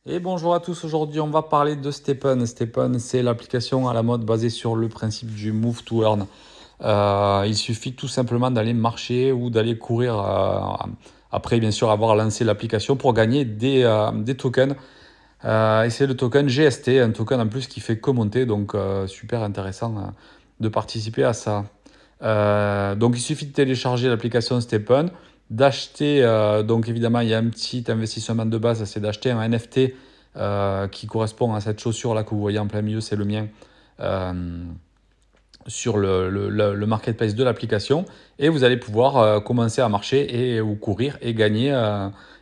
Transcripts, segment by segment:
Et bonjour à tous, aujourd'hui on va parler de Stepn. Stepn, c'est l'application à la mode basée sur le principe du Move to Earn. Il suffit tout simplement d'aller marcher ou d'aller courir après bien sûr avoir lancé l'application pour gagner des tokens. Et c'est le token GST, un token en plus qui fait que monter, donc super intéressant de participer à ça. Donc il suffit de télécharger l'application Stepn, d'acheter, donc évidemment il y a un petit investissement de base, c'est d'acheter un NFT qui correspond à cette chaussure là que vous voyez en plein milieu, c'est le mien, euh, sur le marketplace de l'application, et vous allez pouvoir commencer à marcher ou courir et gagner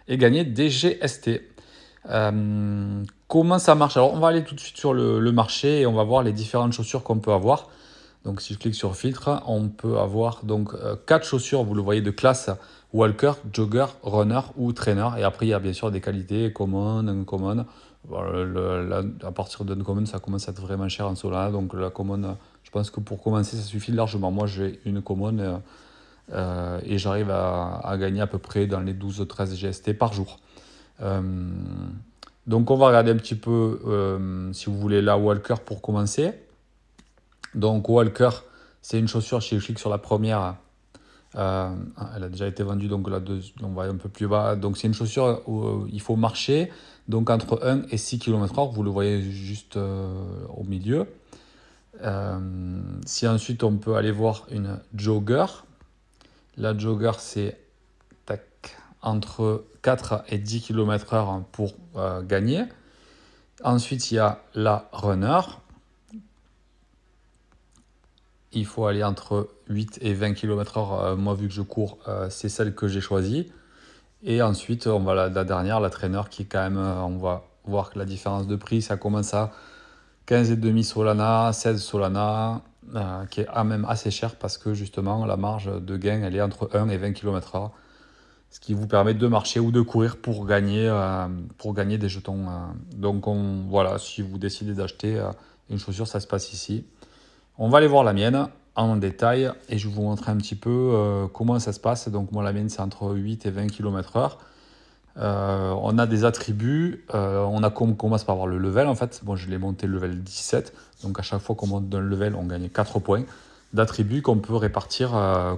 des GST. Comment ça marche? Alors on va aller tout de suite sur le marché et on va voir les différentes chaussures qu'on peut avoir. Donc si je clique sur filtre, on peut avoir donc quatre chaussures, vous le voyez, de classe: walker, jogger, runner ou trainer. Et après il y a bien sûr des qualités common, uncommon. Voilà, à partir d'uncommon, ça commence à être vraiment cher en Solana. Donc la common, je pense que pour commencer, ça suffit largement. Moi j'ai une common et j'arrive à gagner à peu près dans les 12-13 GST par jour. Euh, donc on va regarder un petit peu, si vous voulez, la walker pour commencer. Donc Walker, c'est une chaussure, si je clique sur la première, elle a déjà été vendue, donc là, on va un peu plus bas. Donc c'est une chaussure où il faut marcher, donc entre 1 et 6 km/h, vous le voyez juste au milieu. Si ensuite on peut aller voir une jogger, la jogger c'est tac, entre 4 et 10 km/h pour gagner. Ensuite il y a la runner, il faut aller entre 8 et 20 km/h. Moi, vu que je cours, c'est celle que j'ai choisie. Et ensuite, on va la dernière, la trainer, qui est quand même, on va voir que la différence de prix, ça commence à 15,5 Solana, 16 Solana, qui est même assez cher parce que justement, la marge de gain, elle est entre 1 et 20 km/h. Ce qui vous permet de marcher ou de courir pour gagner des jetons. Donc, voilà, si vous décidez d'acheter une chaussure, ça se passe ici. On va aller voir la mienne en détail et je vais vous montrer un petit peu comment ça se passe. Donc moi la mienne c'est entre 8 et 20 km/h. On a des attributs, on commence par avoir le level en fait. Bon, je l'ai monté level 17, donc à chaque fois qu'on monte d'un level on gagne 4 points d'attributs qu'on peut répartir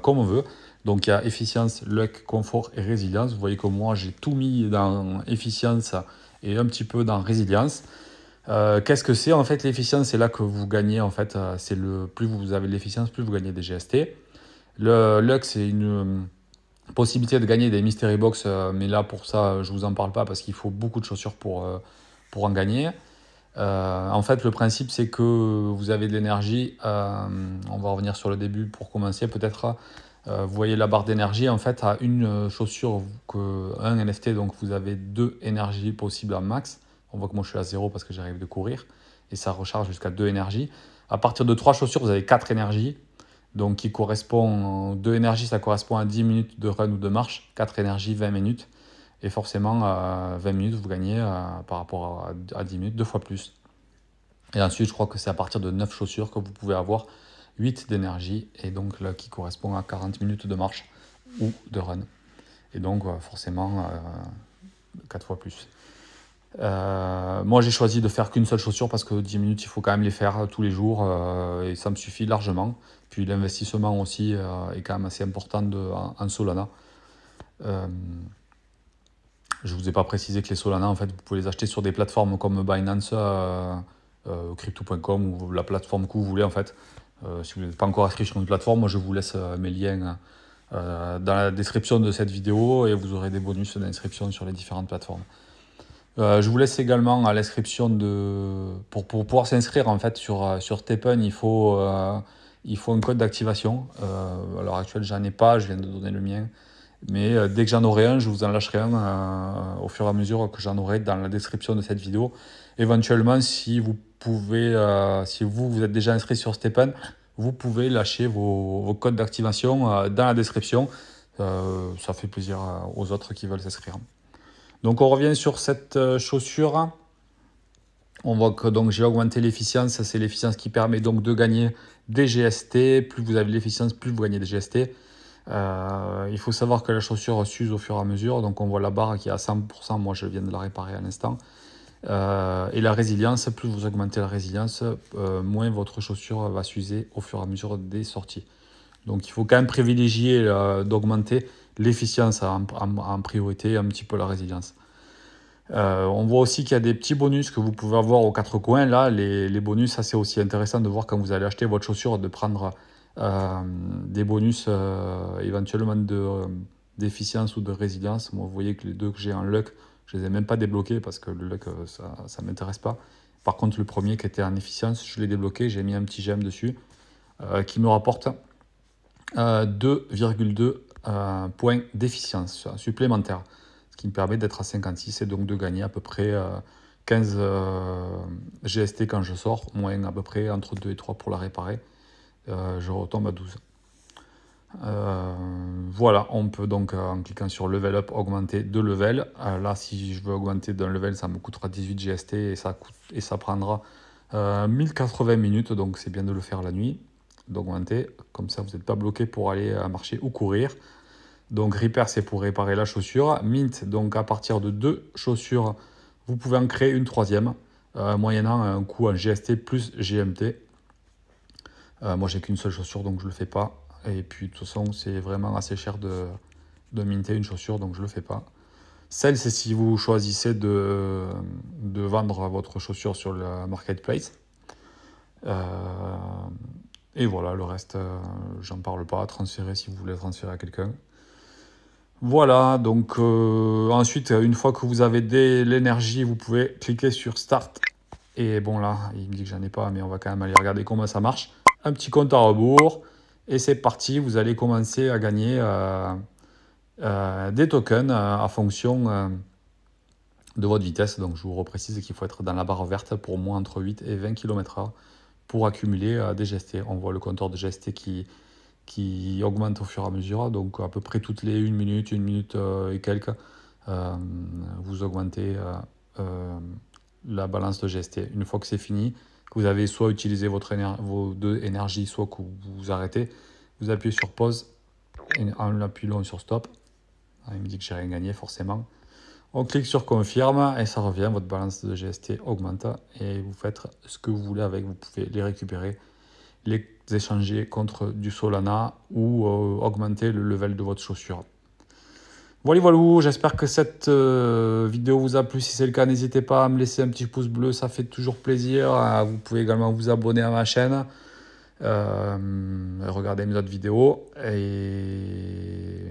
comme on veut. Donc il y a efficience, luck, confort et résilience. Vous voyez que moi j'ai tout mis dans efficience et un petit peu dans résilience. Qu'est-ce que c'est en fait l'efficience? C'est là que vous gagnez en fait. Plus vous avez de l'efficience, plus vous gagnez des GST. Le luck, c'est une possibilité de gagner des mystery box, mais là pour ça je vous en parle pas parce qu'il faut beaucoup de chaussures pour en gagner. En fait, le principe c'est que vous avez de l'énergie. On va revenir sur le début pour commencer peut-être. Vous voyez la barre d'énergie, en fait, à une chaussure, un NFT, donc vous avez 2 énergies possibles en max. On voit que moi je suis à 0 parce que j'arrive de courir et ça recharge jusqu'à 2 énergies. À partir de 3 chaussures, vous avez 4 énergies. Donc qui correspond, 2 énergies, ça correspond à 10 minutes de run ou de marche. 4 énergies, 20 minutes. Et forcément, 20 minutes, vous gagnez par rapport à 10 minutes, 2 fois plus. Et ensuite, je crois que c'est à partir de 9 chaussures que vous pouvez avoir 8 d'énergie, et donc là qui correspond à 40 minutes de marche ou de run. Et donc forcément 4 fois plus. Moi j'ai choisi de faire qu'une seule chaussure parce que 10 minutes il faut quand même les faire tous les jours et ça me suffit largement. Puis l'investissement aussi est quand même assez important en Solana. Euh, je vous ai pas précisé que les Solana en fait vous pouvez les acheter sur des plateformes comme Binance, crypto.com ou la plateforme que vous voulez en fait. Si vous n'êtes pas encore inscrit sur une plateforme, moi je vous laisse mes liens dans la description de cette vidéo et vous aurez des bonus d'inscription sur les différentes plateformes. Je vous laisse également à l'inscription pour pouvoir s'inscrire en fait sur Stepn, il faut un code d'activation. À l'heure actuelle, j'en ai pas, je viens de donner le mien. Mais dès que j'en aurai un, je vous en lâcherai un au fur et à mesure que j'en aurai dans la description de cette vidéo. Éventuellement, si vous pouvez, si vous êtes déjà inscrit sur Stepn, vous pouvez lâcher vos codes d'activation dans la description. Ça fait plaisir aux autres qui veulent s'inscrire. Donc on revient sur cette chaussure. On voit que donc j'ai augmenté l'efficience. C'est l'efficience qui permet donc de gagner des GST. Plus vous avez l'efficience, plus vous gagnez des GST. Il faut savoir que la chaussure s'use au fur et à mesure. Donc on voit la barre qui est à 100%. Moi je viens de la réparer à l'instant. Et la résilience, plus vous augmentez la résilience, moins votre chaussure va s'user au fur et à mesure des sorties. Donc il faut quand même privilégier d'augmenter l'efficience en priorité, un petit peu la résilience. On voit aussi qu'il y a des petits bonus que vous pouvez avoir aux quatre coins. Là, les bonus, ça c'est aussi intéressant de voir quand vous allez acheter votre chaussure, de prendre des bonus éventuellement d'efficience ou de résilience. Moi, vous voyez que les deux que j'ai en luck, je les ai même pas débloqués parce que le luck, ça m'intéresse pas. Par contre, le premier qui était en efficience, je l'ai débloqué, j'ai mis un petit gemme dessus qui me rapporte 2,2 points d'efficience supplémentaires, ce qui me permet d'être à 56 et donc de gagner à peu près 15 GST quand je sors, moins à peu près entre 2 et 3 pour la réparer. Je retombe à 12. Voilà, on peut donc en cliquant sur level up augmenter de level. Là, si je veux augmenter d'un level, ça me coûtera 18 GST et ça prendra 1080 minutes, donc c'est bien de le faire la nuit, d'augmenter, comme ça vous n'êtes pas bloqué pour aller marcher ou courir. Donc repair, c'est pour réparer la chaussure. Mint, donc à partir de 2 chaussures, vous pouvez en créer une troisième, moyennant un coût en GST plus GMT. Moi j'ai qu'une seule chaussure, donc je le fais pas. Et puis de toute façon, c'est vraiment assez cher de minter une chaussure, donc je le fais pas. Celle, c'est si vous choisissez de vendre votre chaussure sur le marketplace. Et voilà, le reste, j'en parle pas. Transférer si vous voulez transférer à quelqu'un. Voilà, donc ensuite, une fois que vous avez de l'énergie, vous pouvez cliquer sur Start. Et bon là, il me dit que j'en ai pas, mais on va quand même aller regarder comment ça marche. Un petit compte à rebours. Et c'est parti, vous allez commencer à gagner des tokens à fonction de votre vitesse. Donc je vous reprécise qu'il faut être dans la barre verte pour moins entre 8 et 20 km/h pour accumuler des GST. On voit le compteur de GST qui augmente au fur et à mesure. Donc à peu près toutes les 1 minute et quelques, vous augmentez la balance de GST. Une fois que c'est fini, que vous avez soit utilisé vos deux énergies, soit que vous arrêtez, vous appuyez sur pause en appuyant sur stop. Il me dit que j'ai rien gagné forcément. On clique sur confirme et ça revient, votre balance de GST augmente et vous faites ce que vous voulez avec. Vous pouvez les récupérer, les échanger contre du Solana ou augmenter le level de votre chaussure. Voilà, j'espère que cette vidéo vous a plu. Si c'est le cas, n'hésitez pas à me laisser un petit pouce bleu, ça fait toujours plaisir. Vous pouvez également vous abonner à ma chaîne, regarder mes autres vidéos et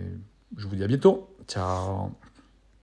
je vous dis à bientôt. Ciao.